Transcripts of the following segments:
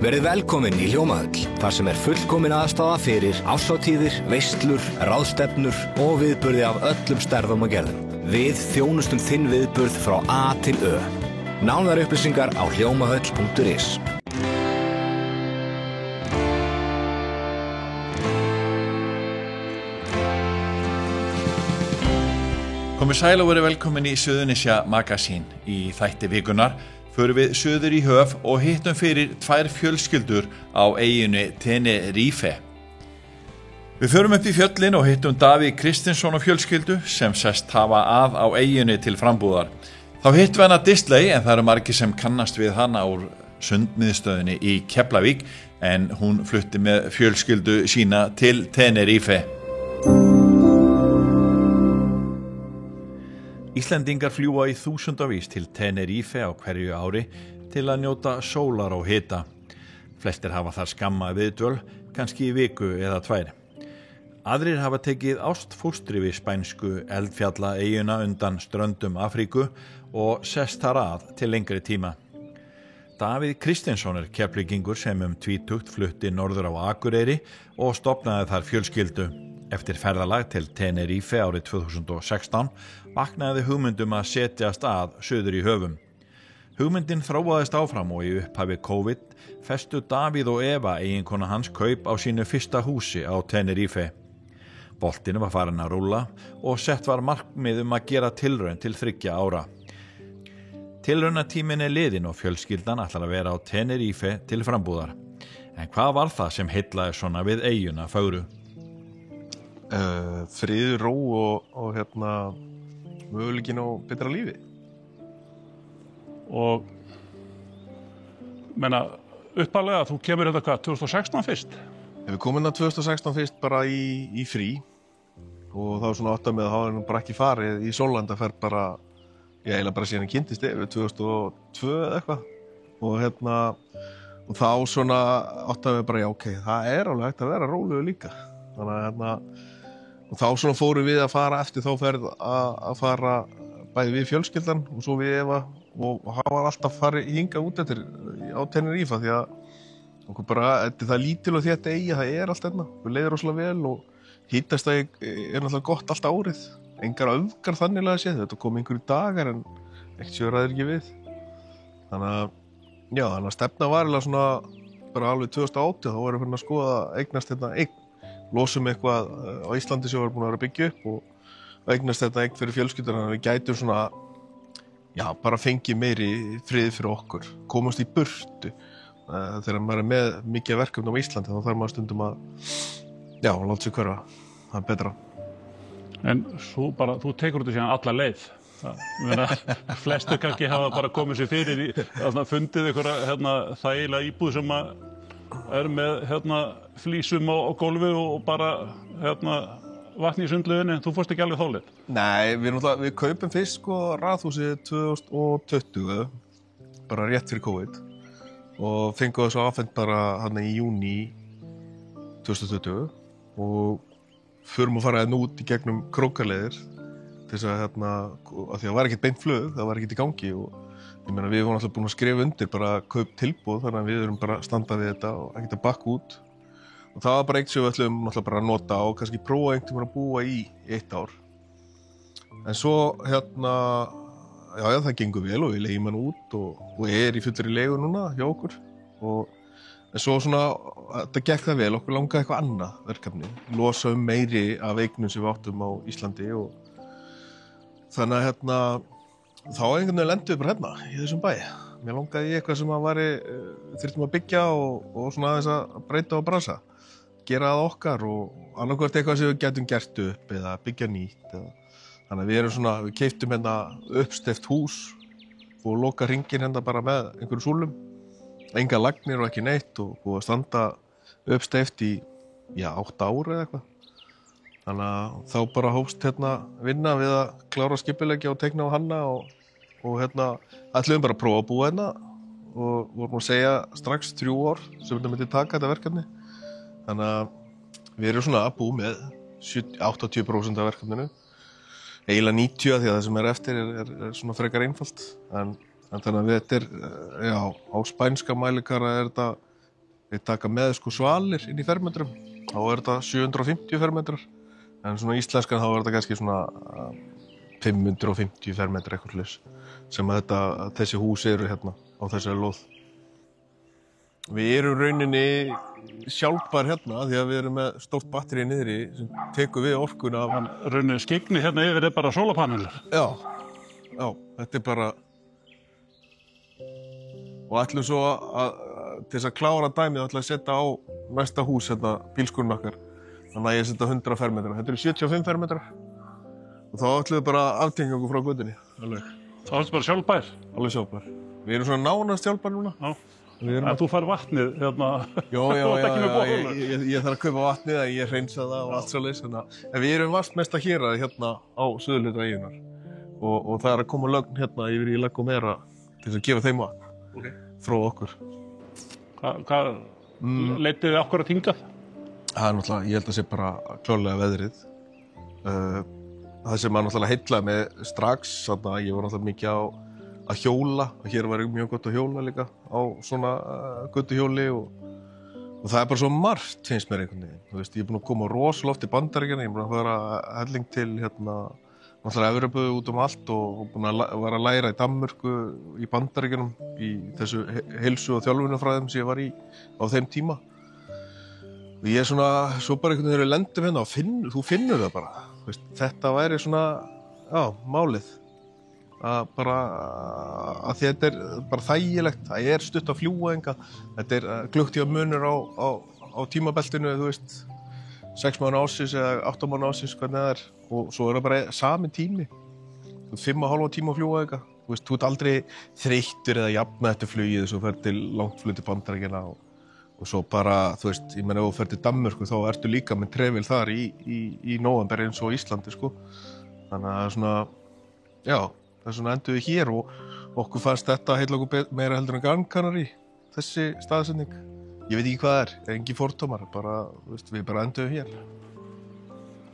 Verið velkomin í Hljómahöll, þar sem fullkomin aðstaða fyrir árshátíðir, veislur, ráðstefnur og viðburði af öllum stærðum og gerðum. Við þjónustum þinn viðburð frá A til Ö. Nánari upplýsingar á hljómahöll.is. Komið sæl og verið velkomin í Suðurnesja Magazín. Í þætti vikunar förum við suður í höf og hittum fyrir tvær fjölskyldur á eyjunni Tenerife. Við förum upp í fjöllin og hittum Davíð Kristinsson og fjölskyldu sem sest hafa að á eyjunni til frambúðar. Þá hittum við hana Disley en það eru margir sem kannast við hana úr sundmiðstöðinni í Keflavík en hún flutti með fjölskyldu sína til Tenerife. Íslendingar fljúga í þúsundavís til Tenerife á hverju ári til að njóta sólar og hita. Flestir hafa þar skamma viðdvöl, kannski í viku eða 2. Aðrir hafa tekið ástfóstri við spænsku eldfjallaeyjuna undan ströndum Afríku og sest þar að til lengri tíma. Davíð Kristinsson Keflvíkingur sem tvítugt flutti norður á Akureyri og stofnaði þar fjölskyldu. Eftir ferðalag til Tenerife árið 2016 vaknaði hugmyndum að setjast að suður í höfum. Hugmyndin þróaðist áfram og í upphafi COVID festu Davíð og Eva eiginkona hans kaup á sínu fyrsta húsi á Tenerife. Boltinn var farin að rúlla og sett var markmið að gera tilraun til 3 ára. Tilraunatíminn liðinn og fjölskyldan ætlar að vera á Tenerife til frambúðar. En hvað var það sem heillaði svona við eyjuna fögru? Friður, ró og möguleikin á betra lífi. Og menna uppalega þú kemur þetta hvað 2016 fyrst? Við komum inn 2016 fyrst bara í frí og þá svona átt með að hafa nú bara ekki farið í sólandaferð bara eiginlega bara síðan kynntist yfir 2002 eða eitthvað og þá svona átt með bara já ok, það alveg hægt að vera rólegur líka. Þannig að og þá svona fórum við að fara eftir þá ferð að fara bæði við fjölskyldan og svo við Eva og hafa alltaf farið hingað út eftir á Tenerife því að okkur bara, þetta það lítil og þetta eyja, það allt þarna. Við leiðum rosalega vel og hittastæði náttúrulega gott allt árið. Engar öfgar þanniglega séð, þetta kom einhverju dagar en ekkert séu ræðir ekki við. Þannig að stefna var eiginlega svona bara alveg 2008 þá varum við að skoða eignast eign. Losum eitthvað á Íslandi sem var búin að vera að byggja upp og eignast þetta eign fyrir fjölskyldur þannig að við gætum svona bara fengið meiri frið fyrir okkur, komast í burtu þegar maður með mikið verkefni á Íslandi þá þarf maður stundum að láta sig hverfa, það betra. En þú tekur þetta síðan alla leið. Flestir kannski hafa bara komið sér fyrir fundið einhverja þægilega íbúð sem með flísum og gólfi og bara vatn í sundlauginni, þú fórst ekki alveg þá leið? Nei, við kaupum fyrst raðhúsið 2020 bara rétt fyrir COVID og fengum þessu afhent bara í júní 2020 og förum að fara út í gegnum krókaleiðir til þess að af því að það var ekkert beint flug, það var ekkert í gangi og ég meina við vorum alltaf búin að skrifa undir bara kaup tilboð þannig að við erum bara að standa við þetta og ekkert að bakka út og það var bara eitt sem við ætlum alltaf bara að nota og kannski prófa einhvern veginn að búa í 1 ár en svo það gengur vel og við leigum hann út og í fullri leigu núna hjá okkur en svo svona þetta gekk það vel, okkur langaði eitthvað annað verkefni losa meiri af eignum sem við áttum á Íslandi og þannig að þá einhvern veginn lendum við bara í þessum bæ. Mér langaði í eitthvað sem þyrftum að byggja og svona aðeins að breyta og brasa. Gera það okkar og annarkvort eitthvað sem við getum gert upp eða byggja nýtt. Þannig að við keyptum uppsteypt hús og loka hringinn bara með einhverjum súlum. Enga lagnir og ekki neitt og búið að standa uppsteypt í 8 ár eða eitthvað. Þannig að þá bara hófst vinna við að klára skipuleggja og teikna á hanna og ætluðum bara að prófa að búa og vorum að segja strax 3 ár sem þetta myndi taka þetta verkefni. Þannig að við erum svona að búa með 80% af verkefninu. Eiginlega 90 því að það sem eftir er svona frekar einfalt. En þannig að þetta á spænska mælikvara þetta Við taka með sko svalir inn í fermetrum, þá þetta 750 fermetrar, en svona íslenskan þá þetta kannski svona 550 fermetrar eitthvað hluts, sem að þessi hús eru hérna á þessari lóð. Við erum rauninni sjálfbær hérna því að við erum með stórt batteri niðri sem tekur við orkuna af... Rauninni skyggnið hérna yfir bara sólarpanelar? Já, þetta bara... Og ætlum svo til þess að klára dæmið ætlum að setja á næsta hús hérna, bílskúrinn okkar. Þannig að ég setja 100 fermetrar. Þetta eru 75 fermetrar. Og þá ætlum við bara að aftengja okkur frá götunni. Alveg. Þá ertu bara sjálfbær? Alveg sjálfbær. Við erum svona nánast sjálfbær núna. Já. En þú fær vatnið hérna? Já, ég þarf að kaupa vatnið, ég hreinsa það og allt svoleiðis. En við erum vatnsmesta héraði hérna á suðurhluta eyjunnar. Og það er að koma lögn hérna yfir í Laggomera til að gefa þeim vatn frá okkur. Hvað leitið þið okkur að hingað? Það er náttúrulega, ég held að sé bara klárlega veðrið. Það sem maður náttúrulega heillaði með strax, ég var náttúrulega mikið að hjóla, og hér var mjög gott að hjóla líka á svona götuhjóli og það er bara svo margt finnst mér einhvern veginn. Þú veist, ég er búinn að koma rosalega oft í Bandaríkjana, ég er búinn að fara helling til náttúrulega Evrópu út allt og búinn að vera að læra í Danmörku, í Bandaríkjunum, í þessu heilsu- og þjálfunarfræðum sem ég var í á þeim tíma. Og ég er svona, svo bara einhvern veginn lendum hérna og þú finnur það bara. Þú veist, þetta væri svona, málið. Að þetta er bara þægilegt, það er stutt að fljúga enga, þetta er klukkutíma munur á tímabeltinu, þú veist, 6 mánuði ársins eða 8 mánuði ársins, hvernig það er, og svo er það bara sami tími, 5,5 tíma að fljúga enga, þú veist, þú ert aldrei þreyttur eða jafna eftir flugið, svo fer til langt flug til Bandaríkjanna og svo bara, þú veist, ég meina ef þú fer til Danmörku þá ertu líka með trefil þar í nóvember eins og Íslandi, sko, þannig að það er svona, já. Þess vegna enduðum við hér og okkur fannst þetta heilla okkur meira heldur en Gran Canaria, þessi staðsetning. Ég veit ekki hvað það er, engin fordómar, bara, veist, við bara enduðum hér.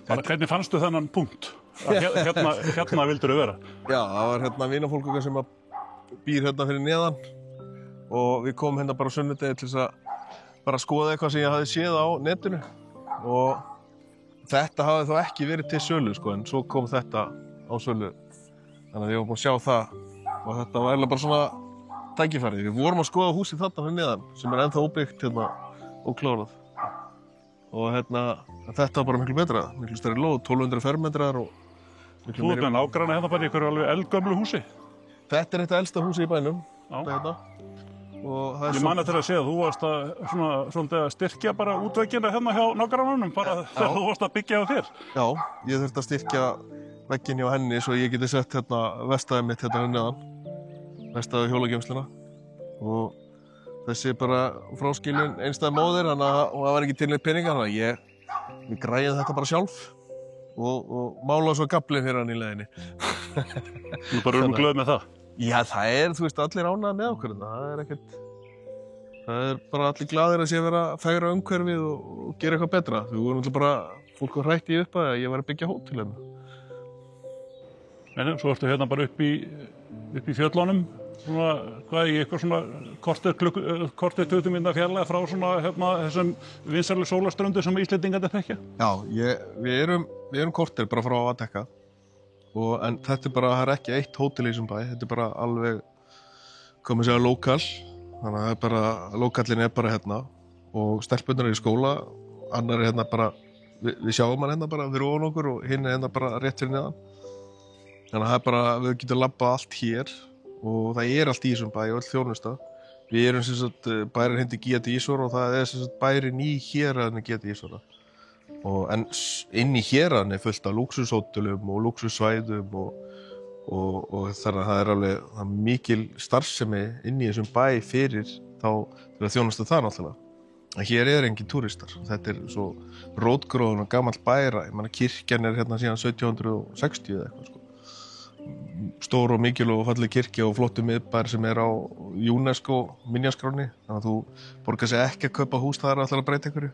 Bara hvernig fannstu þennan punkt? Hérna vildur þú vera? Já, það var hérna vinafólk okkar sem býr hérna fyrir neðan og við komum hérna bara á sunnudegi til þess að bara skoða eitthvað sem ég hafði séð á netinu og þetta hafði þá ekki verið til sölu, sko, en svo kom þetta á sölu. Þannig að ég var búinn að sjá það og þetta var eiginlega bara svona tækifæri. Við vorum að skoða húsið þarna fyrir neðan sem er ennþá óbyggt hérna og klárað. Og þetta var bara miklu betra, miklu stærri lóð, 1200 fermetrar og miklu meiri. Þú ert með nágranna hérna bara í einhverju alveg eldgömlu húsi? Þetta er eitt elsta húsi í bænum. Já. Ég man eftir að segja að þú varst svolítið að styrkja bara útveggina hérna hjá nágrannanum bara þegar þú varst að byggja á þér. Já, ég þurfti að styrkja vegginn hjá henni svo ég geti sett hérna verkstæðið mitt hérna neðan, verkstæðið hjólageymsluna og þessi bara fráskilin einstæð móðir og það var ekki til neitt peninga þannig að ég græði þetta bara sjálf og málaði svo gaflinn fyrir hann í leiðinni. Þú bara glöð með það? Já, það er, þú veist, allir ánægðir með okkur það er bara allir glaðir að sé vera að fegra umhverfið og gera eitthvað betra. Við vorum alltaf bara, fólk var hrætt í upp að ég var að byggja hótel hérna. En svo ertu hérna bara upp í fjöllunum, svona, hvað í eitthvað svona kortið 20 mínútna fjarlægð frá svona þessum vinsælu sólarströndu sem Íslendingarnir þekkja? Já, við erum kortir bara frá að dekka, en þetta er bara, það er ekki eitt hótel í þessum bæ, þetta er bara alveg, komum að segja, lokal, þannig að það er bara, lokallin er bara hérna og stelpunnar er í skóla, annar er hérna bara, við sjáum hann hérna bara fyrir ofan okkur og hinn er hérna bara rétt fyrir neðan. Þannig að það er bara, við getum labbað allt hér og það er allt í þessum bæ og öll þjónusta. Við erum sem sagt bærin hindi Gíati Ísor og það er sem sagt bærin í héraðinu Gíati Ísora. En inn í héraðinu er fullt af lúxushótelum og lúxussvæðum og þannig að það er alveg mikil starfsemi inn í þessum bæ fyrir þá til að þjónusta það náttúrulega. En hér er engin túristar. Þetta er svo rótgróinn og gamall bæra. Ég meina kirkjan er hérna síðan 1760 eða eitthvað, sko. Stór og mikil og falleg kirkja og flottur miðbær sem er á UNESCO minjaskráni, þannig að þú borgar sig ekki að kaupa hús þar allar að breyta einhverju.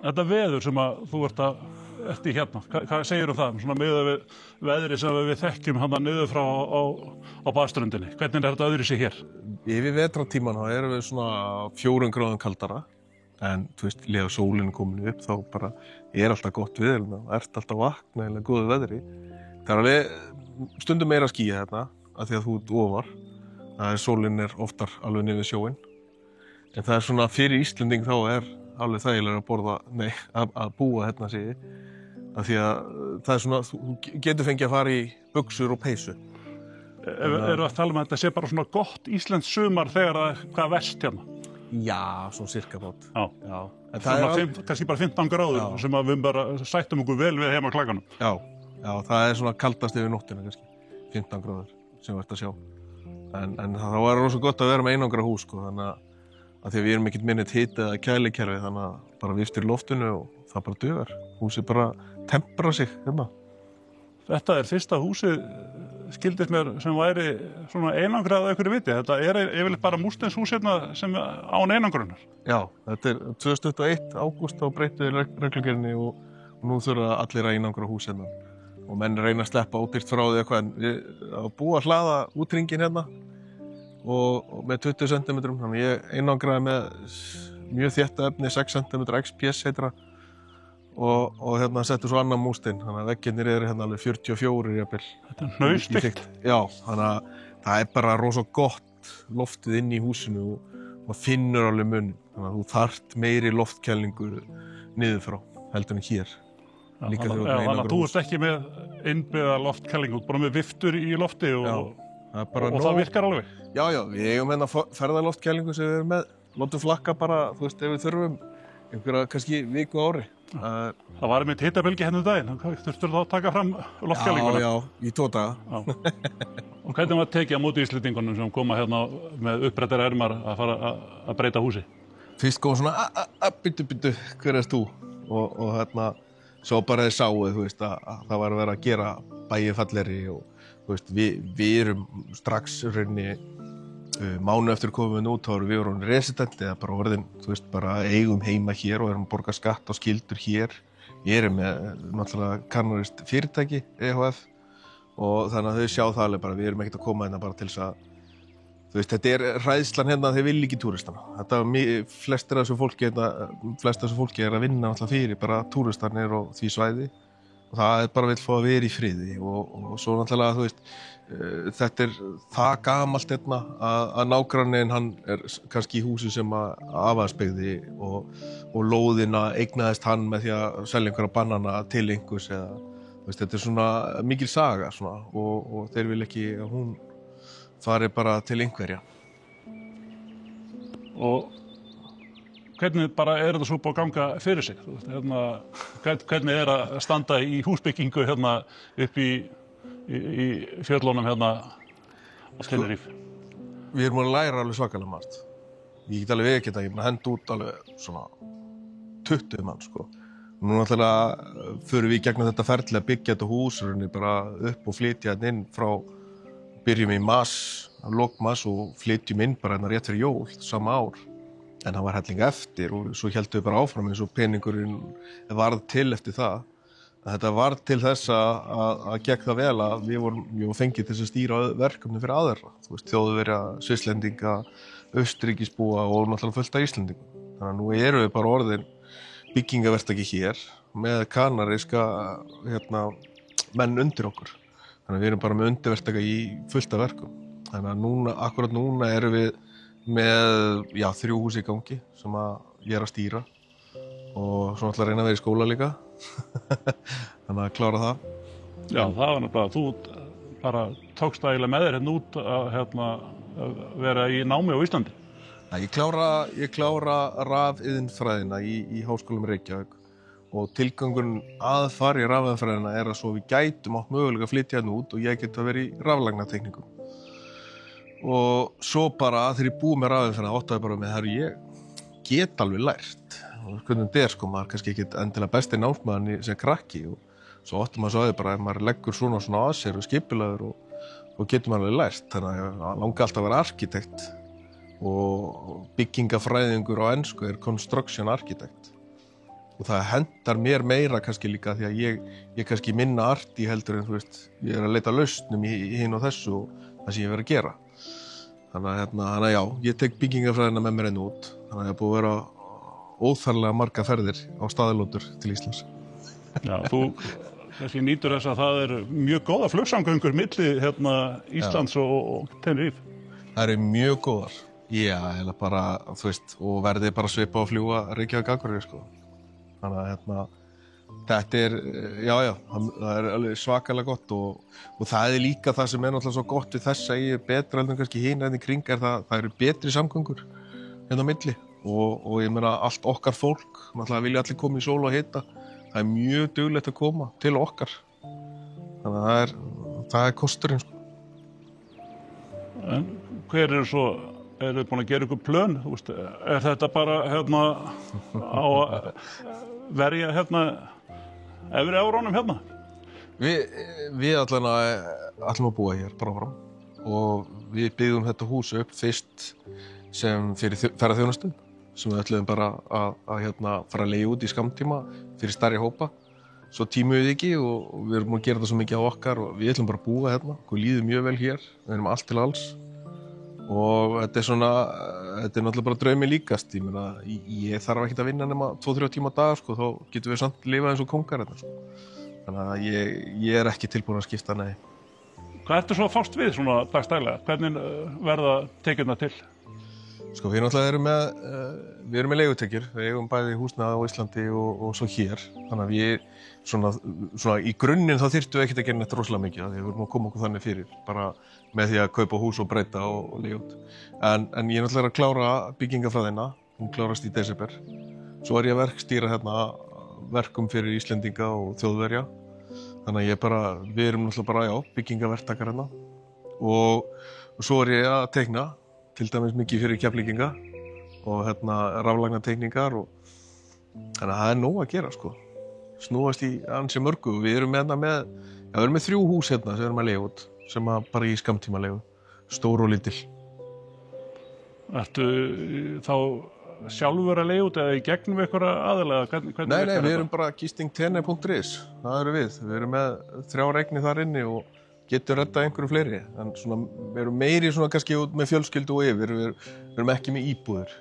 Þetta veður sem að þú ert í hérna, hvað segir það? Svona miðað við veðri sem við þekkjum hérna niður frá á baðströndinni. Hvernig er þetta öðruvísi hér? Yfir vetrartíman þá erum við svona 4 gráðum kaldara en þú veist, lega sólinu komin upp þá bara alltaf gott viður og alltaf vakna eða góðu veðri. Það alveg stundum meira að skýja þarna af því að þú ert ofar. Sólin oftar alveg niður sjóinn. En það svona fyrir Íslending þá alveg þægilega að búa hérna sig. Af því að það svona, þú getur fengið að fara í buxur og peysu. Eru að tala um að þetta sé bara svona gott íslenskt sumar þegar það hvað verst hérna? Já, svona cirka bát. Já. En það kannski bara 15 gráður sem að við bara sættum okkur vel við heima á klakanum. Já, það svona kaldast yfir nóttina kannski. 15 gráður sem við ert að sjá. En það var rosa gott að vera með einangra hús, sko, þannig að því að við erum ekkert minnið hita eða kælikerfi, þannig að bara viftir í loftinu og það bara dugar. Húsið bara tempra sig hérna. Þetta fyrsta húsið, skildist mér, sem væri svona einangrað að einhverju viti. Þetta yfirleitt bara múrsteinshús hérna sem án einangrunar. Já, þetta 2021 ágúst þá breyttu reglugerðinni og nú þurfa allir að einangra hús hérna. Og menn reyna að sleppa ódýrt frá því eitthvað, en við að búa að hlaða úthringinn hérna og með 20 cm, þannig ég einangraði með mjög þétta efni, 6 cm XPS heitir það, og hérna settu svo annan múrstein, þannig að veggirnir hérna alveg 44 jafnvel. Þetta hnausbyggt. Já, þannig að það bara rosa gott loftið inn í húsinu og maður finnur alveg munn, þannig að þú þarft meiri loftkælingu niður frá heldur en hér. Þannig að þú ert ekki með innbyggða loftkælingu, bara með viftur í lofti og það virkar alveg. Já, við eigum hérna ferðaloftkælingu sem við erum með, látum flakka bara, þú veist, ef við þurfum einhverja kannski viku á ári. Það var einmitt hitabylgja hérna daginn, þurftur þá að taka fram loftkælinguna? Já, í 2 daga. Og hvernig var tekið á móti Íslendingunum sem koma hérna með upprættar ermar að fara að breyta húsi? Fyrst kom svona, byttu, hver þú? Og hérna, svo bara þið sáu, þú veist, að það var að vera að gera bæinn fallegri og þú veist, við erum strax rauninni mánuð eftir komum við út, þá erum við orðin resident eða bara orðin, þú veist, bara eigum heima hér og erum að borga skatt og skyldur hér. Við erum með náttúrulega kanarist fyrirtæki, EHF, og þannig að þau sjá það alveg bara, við erum ekkert að koma hérna bara til þess að, þú veist, þetta hræðslan hérna að þeir vilja ekki túristana. Þetta flest af þessu fólki að vinna náttúrulega fyrir bara túristanir og því svæði og það bara vill fá að vera í friði og svo náttúrulega, þú veist, þetta það gamalt hérna að nágranninn hann kannski í húsi sem að afaðsbyggði og lóðina eignaðist hann með því að selja einhverja banana til einhvers eða, þú veist, þetta svona mikil saga svona og þeir vil ekki að hún fari bara til einhverja. Og hvernig bara þetta svo búið að ganga fyrir sig? Hérna, hvernig að standa í húsbyggingu hérna upp í fjöllunum hérna á Tenerife? Við erum að læra alveg svakalega margt. Ég get alveg ekki þetta, ég er að henda út alveg svona 20 mann, sko. Nú náttúrulega förum við gegnum þetta ferli að byggja þetta hús bara upp og flytja þetta inn frá byrjum í lok mars og flytjum inn bara hérna rétt fyrir jól sama ár. En það var helling eftir og svo héldum við bara áfram eins og peningurinn varð til eftir það. Þetta varð til þess að gekk það vel að við vorum fengið til að stýra verkefni fyrir aðra. Þú veist, Þjóðverja, Svisslendinga, Austurríkisbúa og náttúrulega fullt af Íslendingum. Þannig að nú erum við bara orðin byggingaverktaki hér með kanaríska menn undir okkur. Þannig að við erum bara með undirverktaka í fullt af verkum. Þannig að akkurat núna erum við með 3 hús í gangi sem að ég að stýra og svo náttúrulega reyna að vera í skóla líka þannig að klára það. Já, það var nefnilega, þú bara tókst ægilega með þér hérna út að vera í námi á Íslandi. Ég klára rafiðnfræðina í Háskólanum Reykjavík og tilgangurinn að fara í rafiðnfræðina að svo við gætum átt mögulega að flytja hérna út og ég get að vera í raflagnateknikum. Og svo bara þegar ég búið með rafiðnfræðina áttaði bara með ég get alveg lært og hvernig þetta sko, maður kannski ekki endilega besti námsmaður sem krakki og svo átti maður svo aðeins bara ef maður leggur svona að sér og skipulegur og getur maður alveg lært. Þannig að ég langi alltaf að vera arkitekt og byggingafræðingur á ensku construction architect og það hendar mér meira kannski líka því að ég kannski minna arti heldur en þú veist, ég að leita lausnum í hinn og þessu og það sem ég verið að gera. Þannig að já, ég tek byggingafræðina með mér enn út. Þannig að ég er búið að vera óþarlega marga ferðir á staðalótur til Íslands. Já, þú kannski nýtur þess að það mjög góða flugsamgöngur milli Íslands og Tenerife. Það eru mjög góðar. Já, eða bara, þú veist, og verði bara svipa og fljúga Reykjavík Akureyri, sko. Þannig að þetta það alveg svakalega gott og það líka það sem náttúrulega svo gott við þessa betra heldur en kannski hina í kring það eru betri samgöngur á milli og ég meina allt okkar fólk, náttúrulega vilja allir koma í sól og hita, það mjög duglegt að koma til okkar. Þannig að það kosturinn, sko. En hver svo, þið búin að gera ykkur plön? Þetta bara á að verja efri árunum Við ætlum að búa hér bara áfram og við byggðum þetta hús upp fyrst sem fyrir ferðaþjónustu sem við ætlum bara að fara að leigja út í skammtíma fyrir stærri hópa. Svo tímuðu við ekki og við erum búin að gera þetta svo mikið á okkar og við ætlum bara að búa okkur líður mjög vel hér, við erum allt til alls og þetta náttúrulega bara draumi líkast. Ég meina, ég þarf ekki að vinna nema 2-3 tíma á dag, sko, þá getum við samt lifað eins og kóngar þetta, sko. Þannig að ég ekki tilbúin að skipta, nei. Hvað ertu svo að fást við svona dagstælega? Hvernig verða tekjurnar til? Sko, við náttúrulega við erum með leigutekjur, við eigum bæði húsnæði á Íslandi og svo hér. Þannig að við svona í grunninn þá þyrftum við ekkert að gera neitt rosalega mikið, því við vorum að koma okkur þannig fyrir, bara með því að kaupa hús og breyta og leigja út. En ég náttúrulega að klára byggingafræðina, hún klárast í desember. Svo ég að verkstýra verkum fyrir Íslendinga og Þjóðverja. Þannig að við erum náttúrulega bara, byggingaverktakar og svo ég að teikna, til dæmis mikið fyrir Keflvíkinga og raflagnateikningar og þannig að það nóg að gera, sko. Snúast í ansi mörgu. Við erum við erum með 3 hús sem við erum að leigja út, sem bara í skammtíma leigu, stór og lítil. Ertu þá sjálfur að leigja út eða í gegnum einhverja aðalega? Nei, við erum bara gistingtene.is, það eru við. Við erum með 3 eignir þar inni og getur reddað einhverju fleiri, en við erum meiri kannski út með fjölskyldu og við erum ekki með íbúðir.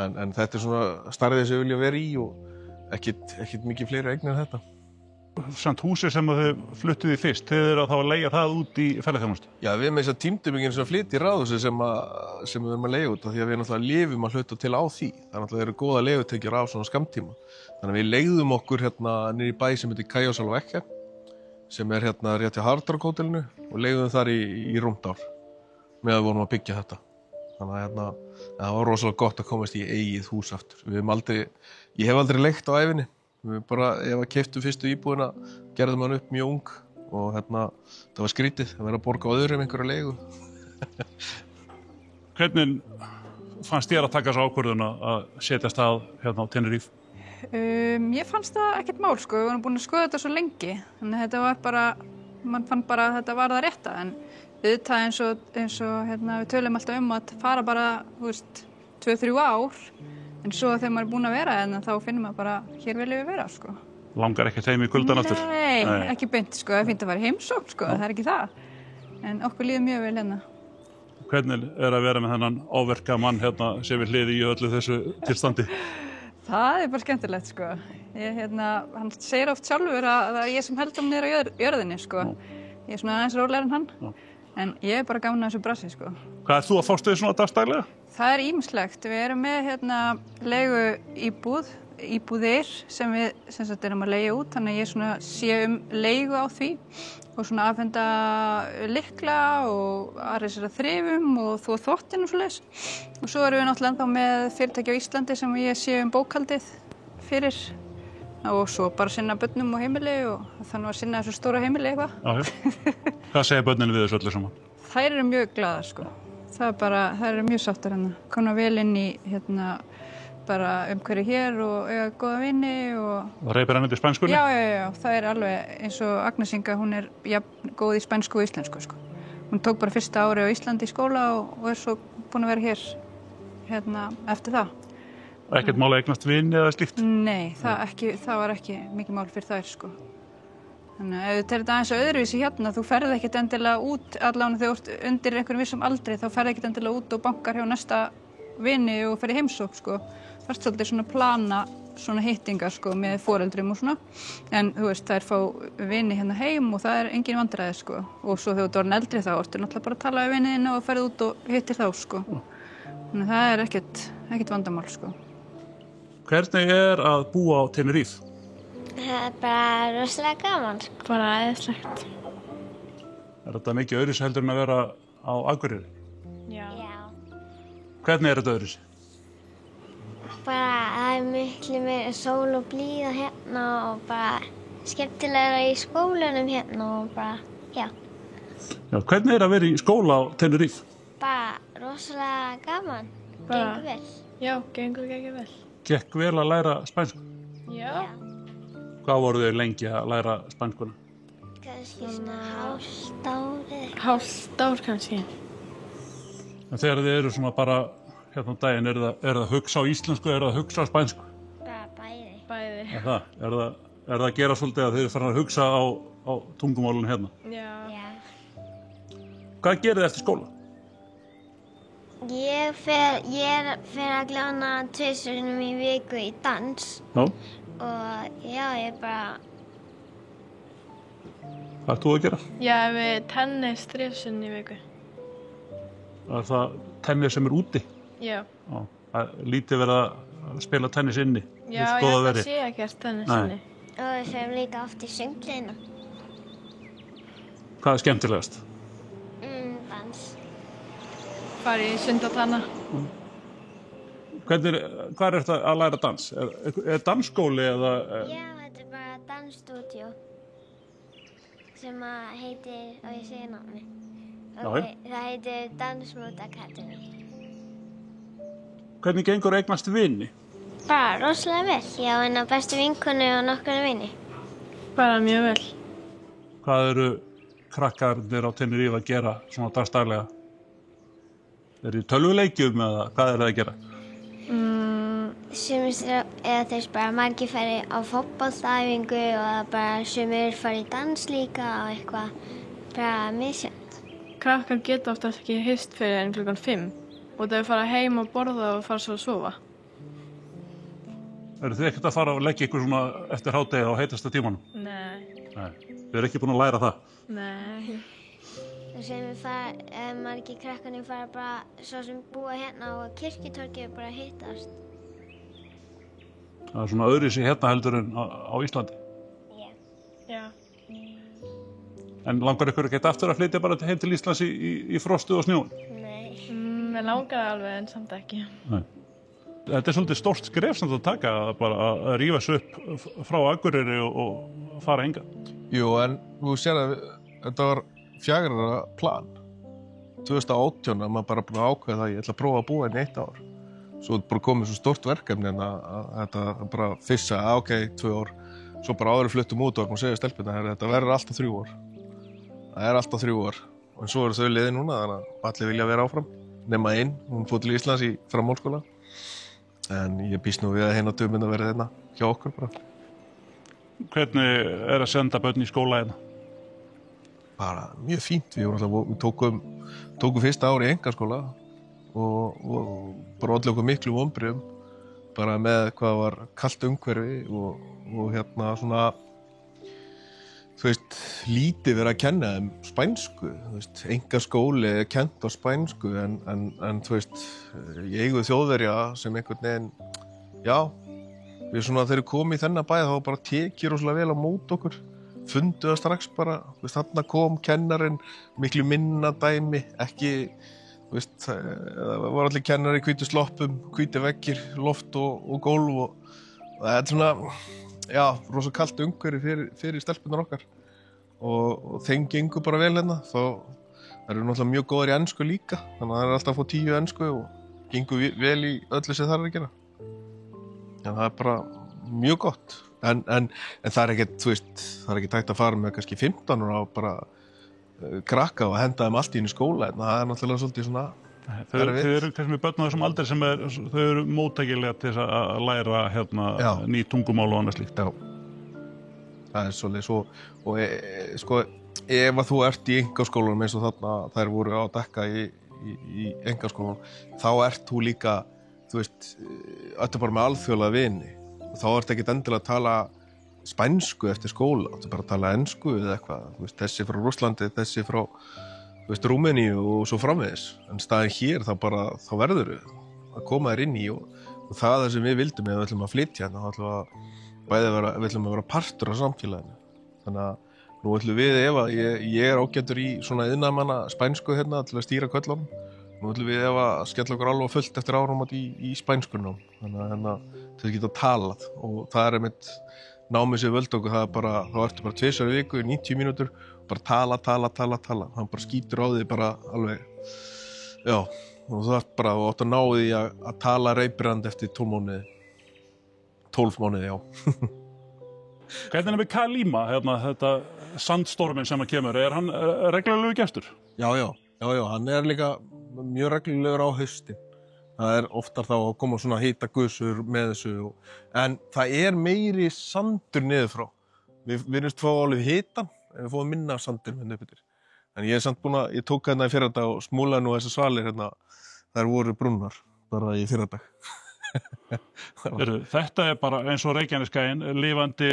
En þetta svona starfið sem við vilja vera í og ekkert mikið fleiri eignir en þetta. Samt húsið sem þið fluttuð í fyrst, þið eru þá að leigja það út í ferðaþjónustu? Já, við með þess að tímdum ekki flytja í ráðhúsið sem við erum að leigja út, því að við náttúrulega lifum að hluta til á því. Það náttúrulega eru góða leigutekjur á svona skammtíma. Þannig að við leigðum okkur niður í bæ sem heitir Callao Salvaje, sem er rétt hjá Hard Rock hótelinu og leigðum þar í rúmt ár með að við vorum að byggja þetta. Þannig að það var rosalega gott að komast í eigið hús aftur. Ég hef aldrei leigt á ævinni. Við ef að keyptum fyrstu íbúðina, gerðum hann upp mjög ung og það var skrítið að vera að borga á öðrum einhverja leigu. Hvernig fannst þér að taka svo ákvörðun að setja stað á Tenerife? Ég fannst það ekkert mál, sko. Við vorum búin að skoða þetta svo lengi, þannig að þetta var bara, mann fann bara að þetta var það rétta, en auðvitað eins og við tölum alltaf að fara bara, 2-3 ár, en svo þegar maður er búin að vera þá finnum maður bara, hér viljum við vera, sko. Langar ekkert heim í kuldan aftur? Nei, ekki beint, sko. Það finnst að fara í heimsókn, sko. Það er ekki það. En okkur líður mjög vel hérna. Hvernig að vera með þennan áverka mann sem við hliði í öllu þessu tilstandi? Það bara skemmtilegt, sko. Hann segir oft sjálfur að það er ég sem held niður á jörðinni, sko. Ég er svona aðeins rólegri en hann. En ég bara gaman að þessu brassi, sko. Hvað ert þú að fást við svona dagstælega? Það er ýmislegt. Við erum með leigu íbúðir sem við erum að leigja út, þannig að ég sé leigu á því og afhenda lykla og aðreisir að þrifum og þvottinn og svoleiðis. Og svo erum við náttúrulega ennþá með fyrirtæki á Íslandi sem ég sé bókhaldið fyrir og svo bara sinna börnum og heimili og þannig að sinna þessu stóra heimili eitthvað. Já. Hvað segja börnin við þessu öllu saman? Þær eru mjög glaðar, sko. Þær eru mjög sáttar komna vel inn í bara umhverju hér og eiga góða vini og... Og reipir hann undir spænskunni? Já, það er alveg eins og Agnes Inga, hún er góð í spænsku og íslensku, sko. Hún tók bara fyrsta ári á Íslandi í skóla og er svo búin að vera hér eftir það. Og ekkert mál að eignast vini eða slíkt? Nei, það var ekki mikið mál fyrir þær, sko. Þannig að ef þú tekur þetta aðeins öðruvísi þú ferð ekkert endilega út, allan þegar þú ert undir einhverjum vissum aldri, þá ferð ekkert endilega út og bankar hjá næsta vini og fer í heimsókn, sko. Þá þarft svolítið svona að plana svona hittingar sko með foreldrum og svona en þú veist þær fá vini hérna heim og það engin vandræði sko og svo þegar þú orðin eldri þá ertu náttúrulega bara að tala við viniðina og ferð út og hittir þá sko þannig að það ekkert vandamál sko. Hvernig að búa á Tenerife? Það bara rosalega gaman. Bara æðislegt. Þetta mikið öðruvísi heldur en að vera á Akureyri? Já. Hvernig þetta öðruvísi? Bara það miklu meira sól og blíða hérna og bara skemmtilegra í skólanum hérna og bara, já. Hvernig að vera í skóla á Tenerife? Bara rosalega gaman. Gengur vel. Já, gengur ekki vel. Gekk vel að læra spænsku? Já. Hvað voru þau lengi að læra spænskuna? Kannski svona hálft ár. Hálft ár kannski. En þegar þið eru svona bara hérna á daginn, er það að hugsa á íslensku eða er það að hugsa á spænsku? Bara bæði. Bæði. Er það að gera svolítið að þið eru farin að hugsa á tungumálun hérna? Já. Hvað gerið þið eftir skóla? Ég fer að glána 2 sinnum í viku í dans. Já. Og já, ég bara... Hvað ert þú að gera? Já, við tennis 3 sinnum í viku. Er það tennis sem úti? Já. Það er lítið verið að spila tennis inni? Já, ég held að sé ekkert tennis inni. Og við ferum líka oft í sundlaugina. Hvað er skemmtilegast? Dans. Fara í sundatanna. Hvað er þetta að læra dans? Er dansskóli eða... Já, þetta er bara dansstúdíó sem að heitir, og ég segi námi. Það heitir Dansmót Academy. Hvernig gengur að eignast vini? Bara rosalega vel. Ég á eina bestu vinkonu og nokkra vini. Bara mjög vel. Hvað eru krakkarnir á Tenerife að gera svona dagstaglega? Eru tölvuleikjum eða hvað er það að gera? Sumir eða þess bara margir fari á fótboltaæfingu og bara sumir fari í dans líka og eitthvað bara misjænt. Krakkar geta oftast ekki hist fyrir enn klukkan 5 og þau fara heim og borða og fara svo að sofa. Eru þið ekkert að fara og leggja ykkur svona eftir hádegi á heitasta tímanum? Nei. Þið eru ekki búin að læra það? Nei. Og sem margir krakkarnir fara bara svo sem búa hérna og Kirkjutorgið bara hittast. Það er svona öðruvísi hérna heldur en á Íslandi. Já. En langar ykkur ekki aftur að flytja bara heim til Íslands í frostu og snjóin? Nei. Mér langar alveg en samt ekki. Nei. Þetta er svolítið stórt skref sem það taka bara að rífa sig upp frá Akureyri og fara hingað. Jú, en þú sér að þetta var 4 ára plan. 2018 að maður bara búin að ákveða það ég ætla að prófa að búa hérna í 1 ár. Svo er bara komið svo stórt verkefni en að þetta bara fyrsta, ok, 2 ár. Svo bara áður fluttum út og segja stelpuna, þetta verður alltaf 3 ár. Það er alltaf 3 ár. En svo eru þau liðið núna, þannig að allir vilja vera áfram. Nema einn, hún fór til Íslands í framhaldsskóla. En ég býst nú við að hérna döminn að vera hérna hjá okkur bara. Hvernig er að senda börn í skóla hérna? Bara mjög fínt. Við tókum fyrsta ár í einkaskóla og bara olli okkur miklu vonbrigðum bara með hvað var kalt umhverfi og hérna svona þú veist, lítið verið að kenna þeim spænsku, þú veist, einkaskóli er kennt á spænsku en þú veist, í eigu Þjóðverja sem einhvern veginn, já, við svona þegar við komum í þennan bæ þá bara tekið rosalega vel á mót okkur, fundu það strax bara, þú veist, þarna kom kennarinn, miklu minna dæmi, ekki, þú veist, það var allir kennari í hvítu sloppum, hvíti veggir, loft og gólf og það er svona, já, rosa kalt umhverfi fyrir stelpunar okkar og þeim gengur bara vel hérna þá það eru náttúrulega mjög góðar í ensku líka þannig að það er alltaf að fá 10 ensku og gengur vel í öllu sem það er að gera en það er bara mjög gott en það er ekkert, þú veist, það er ekki tækt að fara með kannski 15 ára og bara krakka og henda þeim allt í inn í skóla en það er náttúrulega svolítið svona Þau eru kannski með börn á þessum aldri sem þau eru móttækilega til þess að læra hérna ný tungumál og annað slíkt. Já, það er svolítið svo og sko, ef að þú ert í einkaskólanum eins og þarna þær voru á dekka í einkaskólanum þá ert þú líka þú veist, ættu bara með alþjóðlega vini og þá ertu ekkert endilega að tala spænsku eftir skóla, ættu bara að tala ensku eða eitthvað, þú veist, þessi frá Rússlandi, þessi frá, þú veist, Rúmeníu og svo framvegis, en staðin hér þá verður að koma þér inn í og það sem við vildum ef við ætlum að flytja hérna, þá ætlum við ætlum að vera partur af samfélaginu, þannig að nú ætlum við ef að ég ágætur í svona iðnaðarmanna spænsku hérna til að stýra köllunum. Nú ætlum við ef að skella okkur alveg fullt eftir áramót í spænskunum. Þannig að þau geta talað og það einmitt námið sem völdu okkur, þá ertu bara 2 í viku, 90 mínútur, bara tala. Hann bara skýtur á því bara alveg, já, og þú ert bara átt að ná því að tala reiprand eftir 12 mánuði. 12 mánuði, já. Hvernig með Kalima, þetta sandstorminn sem að kemur, hann reglulegu gestur? Já, hann líka mjög reglulegur á haustin. Það oftar þá að koma svona hita gusur með þessu, en það meiri sandur niður frá. Við virðumst fá alveg hitan, en við fáum minna sandur með nöputir. En ég samt ég tók hérna í fyrradag og smúlaði nú þessar svalir hérna, þær voru brúnar bara í fyrradag. Þetta bara eins og Reykjanesskaginn, lifandi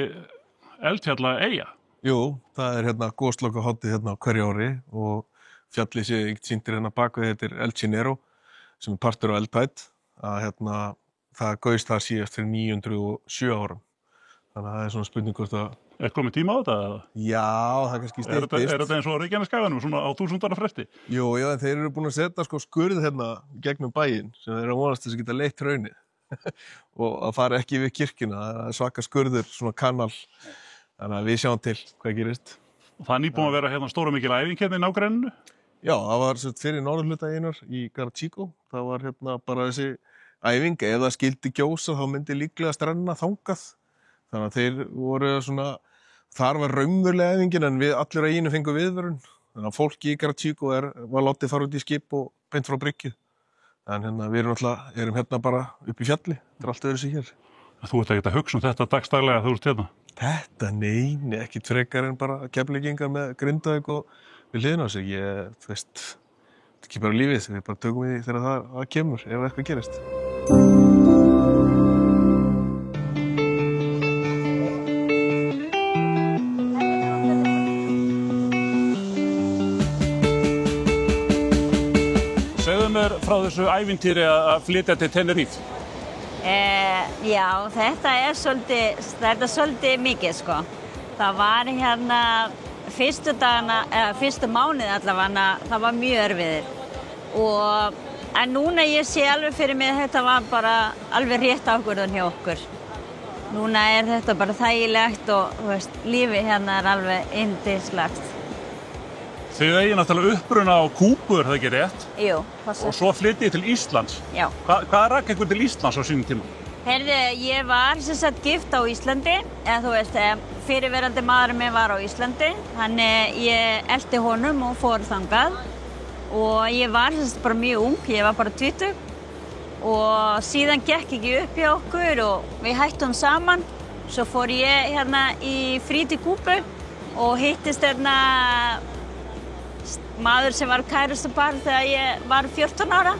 eldfjalla eyja. Jú, það hérna goslokahátíð hérna hverju ári og fjallið sé ekkert sýndir hérna bakvið, þetta El Chinero sem partur á Eldtætt, að það gaust það síðast fyrir 907 árum. Þannig að það svona spurning hvort að komið tíma á þetta? Já, það kannski styttist. Er þetta eins og Reykjanesskaganum, svona á 1000 ára fresti? Jú, já, en þeir eru búin að setja skurð hérna gegnum bæinn sem þeir eru að vonast þess að geta leitt hraunið og að fara ekki við kirkjuna, það svaka skurður, svona kanal. Þannig að við sjáum til hvað gerist. Það nýbúin að vera hérna stóra mikil æfing hérna í nágrenninu? Já, það var fyrir norðurhluta einar í Garachiko. Það var hérna bara þessi æfing. Ef það skildi gjósa þá myndi líklega strenna þangað. Þannig að þeir voru svona, þar var raunverulega æfingin en við allir að einu fengu viðvörun. Þannig að fólki í Garachiko var látið fara út í skip og beint frá bryggju. En hérna við erum hérna bara upp í fjalli. Þetta allt öðru sig hér. Þú ert ekkert að hugsa þetta dagstaglega þú ert hérna? Þetta, nei, ekkert frekar en bara Keflvíkingar með Grindavík og við hliðina á sig. Þú veist, þetta er ekki bara lífið, við bara tökum því þegar það kemur, ef eitthvað gerist. Segðu mér frá þessu ævintýri að flytja til Tenerife. Já, þetta er svolítið mikið, sko. Það var hérna fyrstu mánuði allavega, það var mjög erfiðir. En núna ég sé alveg fyrir mig að þetta var bara alveg rétt ákvörðun hjá okkur. Núna er þetta bara þægilegt og, þú veist, lífið hérna er alveg yndislegt. Þið eigið náttúrulega uppruna á Kúbu, er það ekki rétt? Jú, passar. Og svo flyttið til Íslands. Já. Hvað rak ykkur til Íslands á sínum tíma? Heyrðu, ég var sem sagt gift á Íslandi, eða þú veist, fyrirverandi maðurinn minn var á Íslandi, þannig ég elti honum og fór þangað og ég var sem sagt bara mjög ung, ég var bara 20 og síðan gekk ekki upp hjá okkur og við hættum saman, svo fór ég hérna í frí til Kúbu og hittist hérna maður sem var kærustupar þegar ég var 14 ára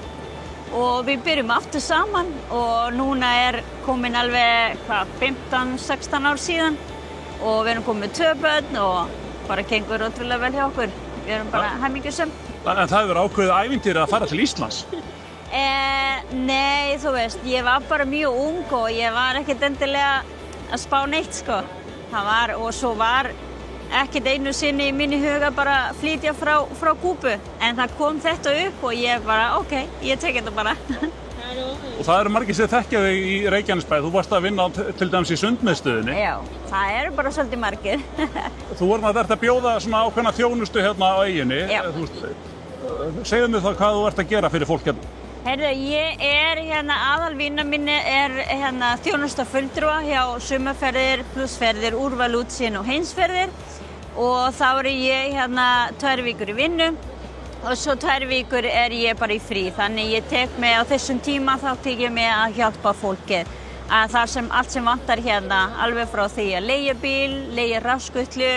og við byrjum aftur saman og núna er komin alveg 15-16 ár síðan og við erum komin með 2 börn og bara gengur ótrúlega vel hjá okkur. Við erum bara hamingjusöm. En það hefur ákveðið ævintýri að fara til Íslands? Nei, þú veist, ég var bara mjög ung og ég var ekkert endilega að spá neitt, sko. Og svo var ekkert einu sinni í minni huga bara flytja frá Kúbu. En það kom þetta upp og ég bara, ok, ég tek þetta bara. Og það eru margir sem þekkja þig í Reykjanesbæ. Þú varst að vinna til dæmis í Sundmiðstöðinni. Já, það eru bara svolítið margir. Þú voru að bjóða svona ákveðna þjónustu hérna á eyjunni. Já. Segðu mér það hvað þú ert að gera fyrir fólk hérna. Heyrðu, ég er hérna aðalvinna minni er hérna þjónustufulltrúa hjá sumarferðir, plussferðir, úrval, útsýn og heimsferðir. Og þá er ég hérna 2 vikur í vinnu og svo 2 vikur er ég bara í frí. Þannig ég tek mig á þessum tíma þá tek ég mig að hjálpa fólkið. Að það sem allt sem vantar hérna, alveg frá því að leigja bíl, leigja rafskutlu,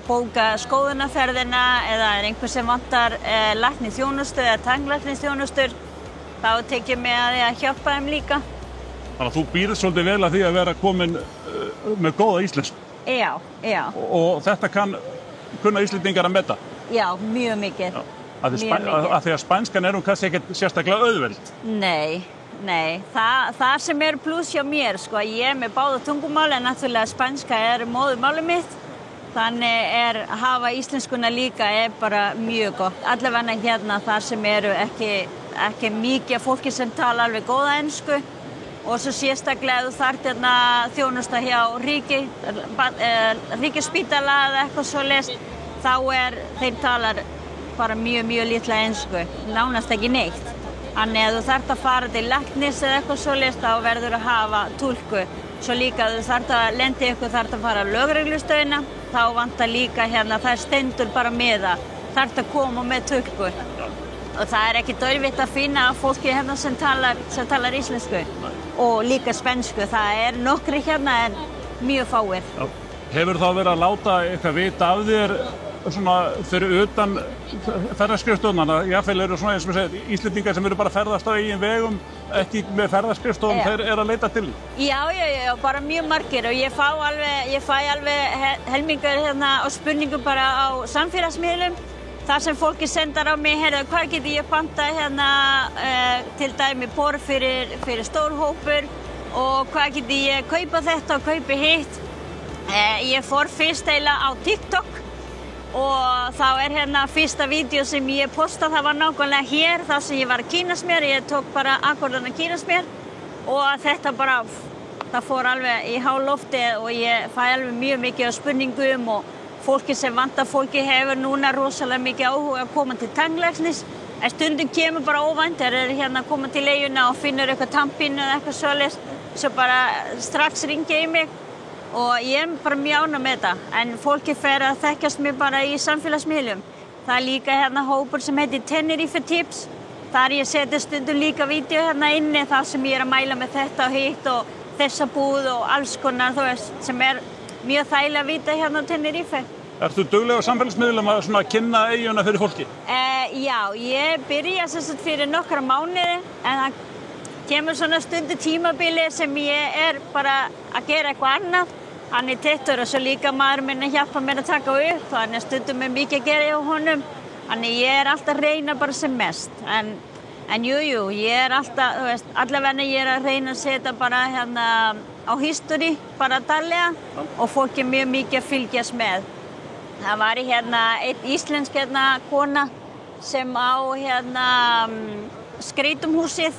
bóka skoðunarferðina eða er einhver sem vantar læknisþjónustu eða tannlæknisþjónustur. þá tek ég með að hjálpa þeim líka. Þannig að þú býrð svolítið vel að því að vera komin með góða íslensku. Já. Og þetta kunna Íslendingar að meta? Já, mjög mikið. Að því að spænskan hún kannski ekkert sérstaklega auðveld? Nei. Það sem pluss hjá mér, sko, ég með báða tungumál en náttúrulega spænska móðurmálið mitt. Þannig hafa íslenskuna líka bara mjög gott. Allavega hérna þar sem eru ekki mikið fólki sem tala alveg góða ensku og svo sérstaklega þú þarft hérna þjónusta hjá ríkisspítala eða eitthvað svoleiðis, þá þeir talar bara mjög litla ensku, nánast ekki neitt. Þannig að þú þarft að fara til læknis eða eitthvað svoleiðis, þá verður að hafa túlku. Svo líka þú þarft að lendi ykkur, þarft að fara á lögreglustöðina, þá vantar líka hérna, það stendur bara með það, þarft að koma með túlku. Og það ekki auðvitað að finna fólki hérna sem talar íslensku og líka spænsku. Það nokkri hérna en mjög fáir. Já. Hefur þá verið að láta eitthvað vita af þér svona fyrir utan ferðaskrifstofuna? Jafnvel eru svona eins og segir Íslendingar sem eru bara að ferðast á eigin vegum, ekki með ferðaskrifstofum, þeir að leita til? Já, bara mjög margir og ég fæ alveg helmingar hérna á spurningum bara á samfélagsmiðlum. Það sem fólki sendar á mig, hvað geti ég pantað hérna til dæmi borð fyrir stórhópur og hvað geti ég kaupa þetta og kaupa hitt. Ég fór fyrst eiginlega á TikTok og þá hérna fyrsta vídeo sem ég posta, það var nákvæmlega hér, þar sem ég var að kynast mér, ég tók bara akkordan að kynast mér og þetta bara, það fór alveg í hálofti og ég fæ alveg mjög mikið á spurningum og fólki sem vantar fólki hefur núna rosalega mikið áhuga að koma til tannlæknis. En stundum kemur bara óvænt, hérna að koma til eiguna og finnur eitthvað tannpínu eða eitthvað svoleiðis, svo bara strax ringja í mig og ég bara mjög ánægð með þetta. En fólki fer að þekkjast mig bara í samfélagsmiðlum. Það líka hérna hópur sem heitir Tenerife Tips. Þar ég seti stundum líka vídeo hérna inni þar sem ég að mæla með þetta og hitt og þessa búð og alls konar, þú veist, sem mjög þægilega að vita hérna á Tenerife. Ertu dugleg á samfélagsmiðlum að kynna eyjuna fyrir fólki? Já, ég byrja fyrir nokkra mánuði en það kemur svona stundu tímabili sem ég bara að gera eitthvað annað. Hann tettur og svo líka maður minn að hjálpa mér að taka upp, þannig stundum mikið að gera hjá honum. Þannig ég alltaf að reyna bara sem mest. En jú, ég alltaf, þú veist, allavega ég að reyna að setja bara hérna á history, bara daglega og fólk mjög mikið að fylgjast með. Það var hérna einn íslensk kona sem á hérna skreitumhúsið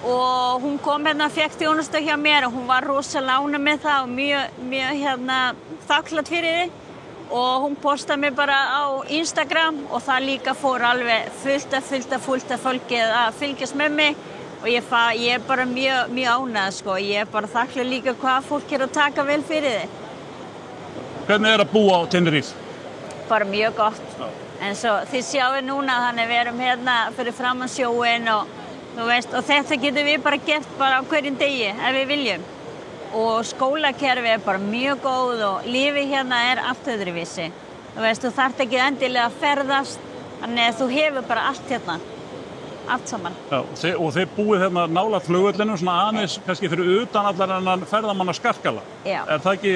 og hún kom hérna og fékk þjónustu hjá mér og hún var rosalega ánægð með það og mjög hérna þakklát fyrir þið og hún postaði mig bara á Instagram og það líka fór alveg fullt af fólki að fylgjast með mig og ég bara mjög ánægð, sko. Ég bara þakklátt líka hvað fólk að taka vel fyrir þið. Hvernig að búa á Tenerife? Bara mjög gott. En svo þið sjáu núna þannig við erum hérna fyrir framan sjóinn og þú veist, og þetta getum við bara gert bara á hverjum degi ef við viljum. Og skólakerfi bara mjög góð og lífið hérna allt öðruvísi. Þú veist, þú þarft ekki endilega að ferðast, þannig að þú hefur bara allt hérna. Allt saman. Já, og þið búið hérna nálægt flugvöllinu, svona aðeins kannski fyrir utan allar enn ferðamanna Skarkala. Já. Það ekki,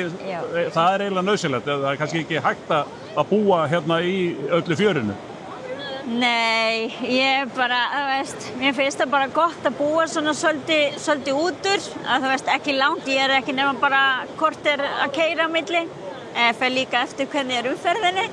það eiginlega nauðsynlegt, það ekki ekki hægt að búa hérna í öllu fjörinu? Nei, ég bara, þú veist, mér finnst það bara gott að búa svona svolítið útur, að þú veist, ekki langt, ég ekki nema bara korter að keyra á milli. Fer líka eftir hvernig umferðinni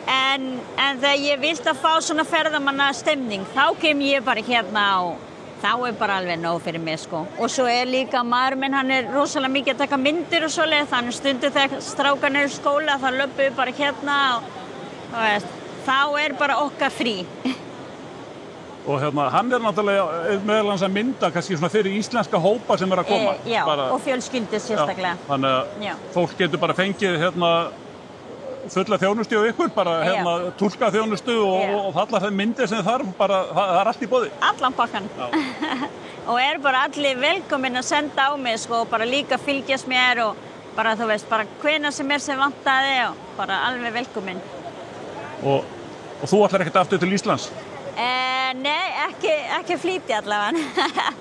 en þegar ég vilt að fá svona ferðamanna stemning þá kem ég bara hérna og þá bara alveg nóg fyrir mig, sko. Og svo líka maður minn, hann rosalega mikið að taka myndir og svoleið, þannig stundu þegar strákarnir í skóla þá löpum við bara hérna og þú veist, þá bara okkar frí. Og hérna, hann náttúrulega meðal hans að mynda kannski svona fyrir íslenska hópa sem að koma. Já, og fjölskyldur sérstaklega. Já, þannig að fólk getur bara fengið hérna fulla þjónustu á ykkur, bara hérna túlka þjónustu og allar það myndir sem þarf, bara það allt í boði. Allan pakkan. Og bara allir velkomin að senda á mig, sko, og bara líka fylgjast mér og bara, þú veist, bara hvenær sem sem vantaði og bara alveg velkomin. Og þú ætlar ekkert aftur til Íslands? Nei, ekki flýti allavega.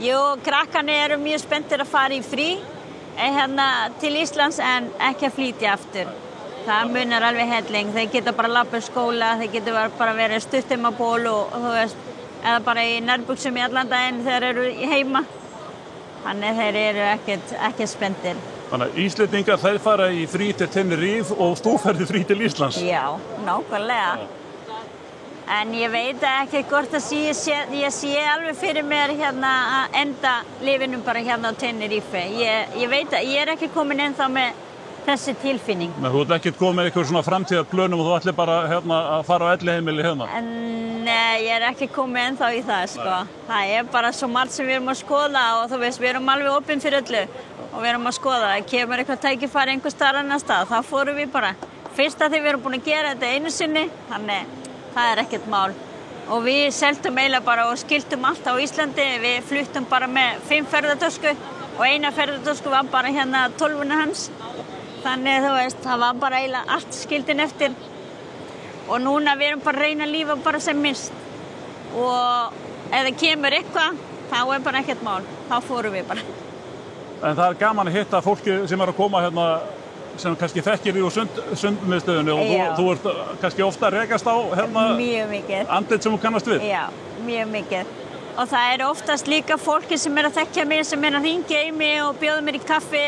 Jú, krakkarnir eru mjög spenntir að fara í frí til Íslands en ekki að flýti aftur. Það munar alveg helling. Þeir geta bara labba í skóla, þeir geta bara verið stuttumaból og þú veist, eða bara í nærbuxum í allan daginn þegar eru heima. Þannig þeir eru ekki spenntir. Þannig að Íslendingar þeir fara í frí til Tenerife og þú ferði frí til Íslands. Já, nákvæmlega. En ég veit ekki hvort að ég sé alveg fyrir mér að enda lífinu bara á Tenerife. Ég veit að ég ekki komin ennþá með þessi tilfinning. Men þú ert ekki komið með eitthvað svona framtíðarplönum og þú ætlir bara að fara á elliheimili hérna? Nei, ég ekki komið ennþá í það, sko. Það bara svo margt sem við erum að skoða og þú veist, við erum alveg opin fyrir öllu og við erum að skoða. Kemur eitthvað tækifæri einhvers staðar annar stað, þá fórum við bara. Fyrst að því við erum búin að gera þetta einu sinni, þannig það ekkert mál. Og við seltum eiginlega bara og skiltum allt á Íslandi. Við fluttum bara með 5 ferðatösku og eina ferðatösku var bara 12 hans. Þannig þú veist, það var bara eiginlega allt skildin eftir. Og núna við erum bara að reyna að lífa bara sem minnst. Og ef það kemur eitthvað, þá bara ekkert mál. Þá fórum við bara. En það gaman að hitta fólki sem að koma sem kannski þekkir í sundmiðstöðunni og þú ert kannski ofta að rekast á mjög mikið. Andlit sem þú kannast við. Já, mjög mikið. Og það oftast líka fólki sem að þekkja mig, sem að hringja í mig og bjóða mér í kaffi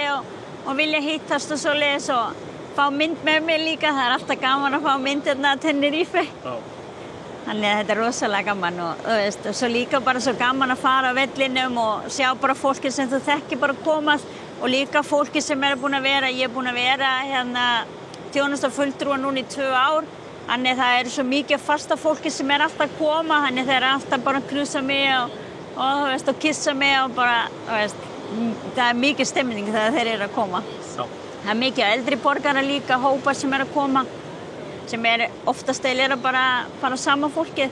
og vilja hittast og svoleiðis og fá mynd með mig líka. Það alltaf gaman að fá mynd að Tenerife. Já. Þannig að þetta rosalega gaman og þú veist, og svo líka bara svo gaman að fara á vellinum og sjá bara fólki sem þú þekkir bara komast og líka fólki sem búin að vera, ég búin að vera þjónustufulltrúa núna í 2 ár. Þannig það svo mikið fasta fólki sem alltaf að koma, þannig þeir alltaf bara að knúsa mig og þú veist, og kissa mig og bara, þú veist, það mikið stemning þegar þeir eru að koma. Já. Það mikið eldri borgara líka, hópar sem að koma, sem oftast bara sama fólkið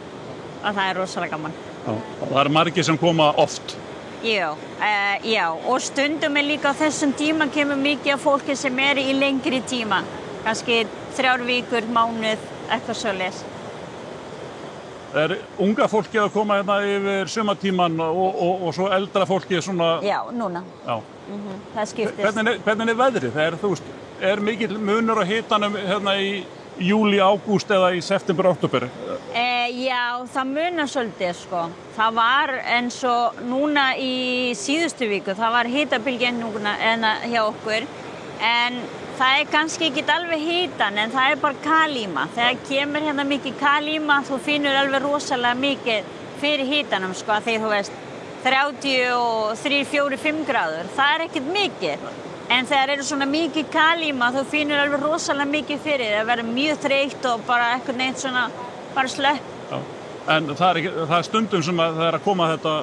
og það rosalega gaman. Já, og það margir sem koma oft. Já, og stundum líka á þessum tíma kemur mikið af fólki sem í lengri tíma, kannski 3 vikur, mánuð, eitthvað svoleiðis. Unga fólki að koma yfir sumartíman og svo eldra fólki svona... Já, núna. Já. Það skiptist. Hvernig veðrið? Þú veist, mikill munur á hitanum í júli, ágúst eða í september, október? Já, það munar svolítið, sko. Það var eins og núna í síðustu viku, það var hitabylgja núna hjá okkur, en það kannski ekki alveg hitan, en það bara kalíma. Þegar kemur mikið kalíma, þú finnur alveg rosalega mikið fyrir hitanum, sko, þegar þú veist, 33, 4, 5 gráður, það ekkert mikið. En þegar svona mikið kalíma, þú finnur alveg rosalega mikið fyrir. Það verður mjög þreytt og bara eitthvað neitt svona, bara slöpp. Já. En það stundum sem að það að koma þetta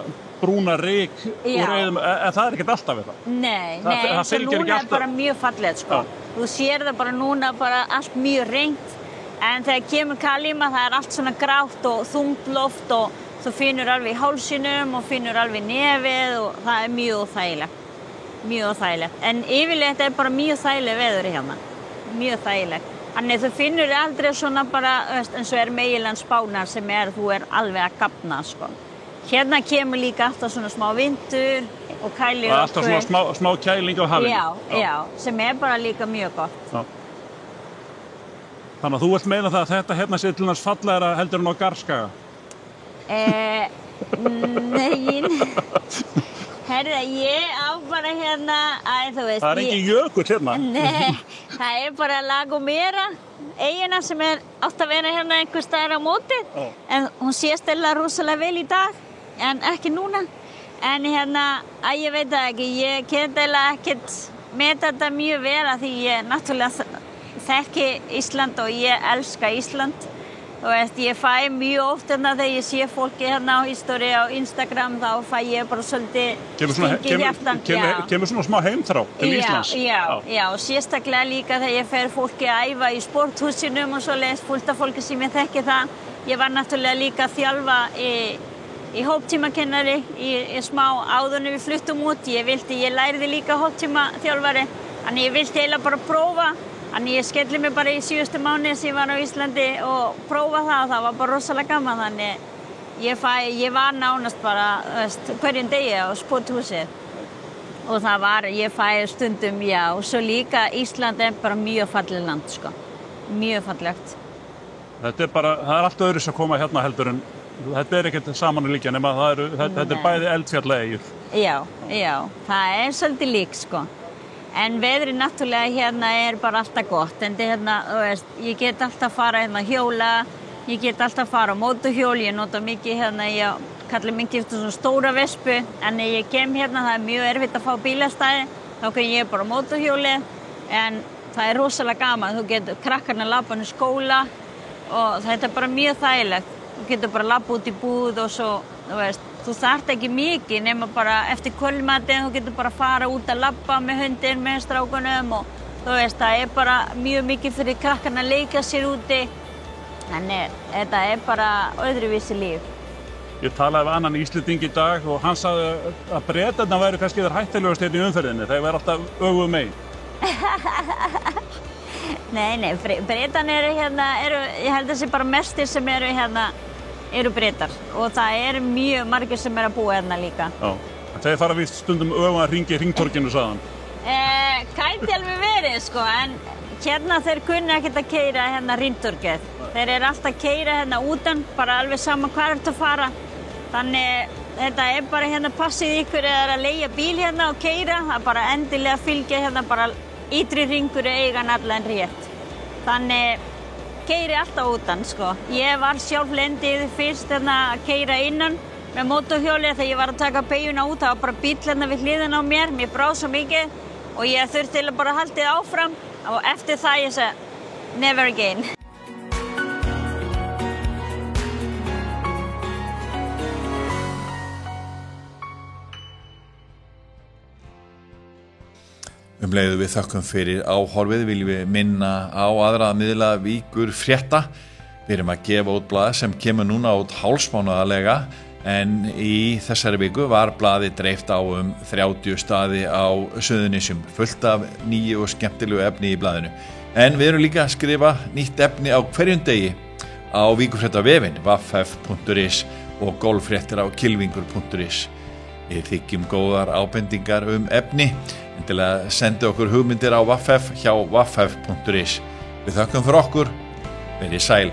brúna ryk úr eyðum, en það ekkert alltaf þetta. Nei, eins og núna bara mjög fallegt, sko. Já. Þú sér það bara núna bara allt mjög reynt, en þegar kemur kalíma, það allt svona grátt og þungt loft og þú finnur alveg í hálsinum og finnur alveg nefið og það mjög þægilegt. Mjög þægilegt. En yfirleitt bara mjög þægileg veður hérna. Mjög þægilegt. Þannig þú finnur aldrei svona bara, eins og meginland Spánar sem þú alveg að gapna, sko. Hérna kemur líka alltaf svona smá vindur og kælir okkur. Alltaf svona smá kæling á hafinu. Já, sem bara líka mjög gott. Já. Þannig að þú vilt meina það að þetta hérna sé til næst fallegra heldur en á Garðskaga? Nei. Herðu, ég á bara þú veist... Það engin jökull hérna? Nei, það bara La Gomera, eyjuna sem átt að vera einhvers staðar á móti. En hún sést rosalega vel í dag, en ekki núna. En ég veit það ekki, ég get ekkert með þetta mjög vel að því ég náttúrulega þekki Ísland og ég elska Ísland. Þú veist, ég fæ mjög oft þegar ég sé fólki á históri á Instagram, þá fæ ég bara svolítið stingi hjartan. Kemur svona smá heimþrá til Íslands? Já, og sérstaklega líka þegar ég fer fólki að æfa í sporthúsinum og svoleiðis, fullt af fólki sem ég þekki það. Ég var náttúrulega líka að þjálfa í hóptímakennari í smá áðurinn við fluttum út. Ég lærði líka hóptímaþjálfari, þannig ég vildi eiginlega bara prófa. Þannig ég skelli mig bara í síðustu mánuði sem ég var á Íslandi og prófa það og það var bara rosalega gaman. Þannig ég var nánast bara, hverjum degi á sporthúsið. Og ég fæ stundum, já, og svo líka Ísland bara mjög fallegt land, sko. Mjög fallegt. Það allt öðru sem koma hérna heldur en, þetta ekkert saman að líka nema þetta bæði eldfjallaeyjur. Já, það svolítið lík, sko. En veðrið náttúrulega hérna bara alltaf gott, en hérna, ég get alltaf fara hérna hjóla, ég get alltaf fara á mótorhjól, ég nota mikið hérna, ég kallar mikið eftir svona stóra vespu, en ég kem hérna, það mjög erfitt að fá bílastæði, þá kan ég bara á mótorhjóli, en það rosalega gaman, þú getur krakkarnir labba í skóla og þetta bara mjög þægilegt, þú getur bara labba út í búð og svo, þú þarft ekki mikið nema bara eftir kvöldmatinn, þú getur bara fara út að labba með hundinn, með strákunum og það bara mjög mikið fyrir krakkarnir að leika sér úti, þannig þetta bara öðruvísi líf. Ég talaði við annan Íslending í dag og hann sagði að Bretarnir væru kannski þeir hættulegust í umferðinni, þeir væru alltaf öfugu megin. Nei, Bretarnir ég held að bara mestir sem eru Bretar og það mjög margir sem að búa hérna líka. Já, þeir fara víst stundum öfugan hringi í hringtorginu, sagði hann. Gæti alveg verið, sko, en hérna þeir kunni ekkert að keyra hérna hringtorgið. Þeir alltaf að keyra hérna útan, bara alveg sama hvar ertu að fara. Þannig þetta bara hérna passið ykkur eða að leigja bíl hérna og keyra, það bara endilega fylgja hérna bara ytri hringur eigan allan rétt. Þannig keyri alltaf útan, sko. Ég var sjálf lendið fyrst hérna að keyra innan með mótorhjóli þegar ég var að taka beygjuna út, það var bara bíll hérna við hliðina á mér brá svo mikið og ég þurfti bara að halda áfram og eftir það ég segi never again. Leiðu við þökkum fyrir áhorfið viljum við minna á aðra miðla Víkur frétta. Við erum að gefa út blað sem kemur núna út hálfsmánaðarlega en í þessari viku var blaðið dreift á 30 staði á Suðurnesjum, fullt af nýju og skemmtilegu efni í blaðinu. En við erum líka að skrifa nýtt efni á hverjum degi á Víkurfréttavefinn vaff.is og golffréttir á kilvingur.is. Við þykjum góðar ábendingar efni, endilega sendi okkur hugmyndir á vaff hjá vaff.is. Við þökkum fyrir okkur, verið sæl.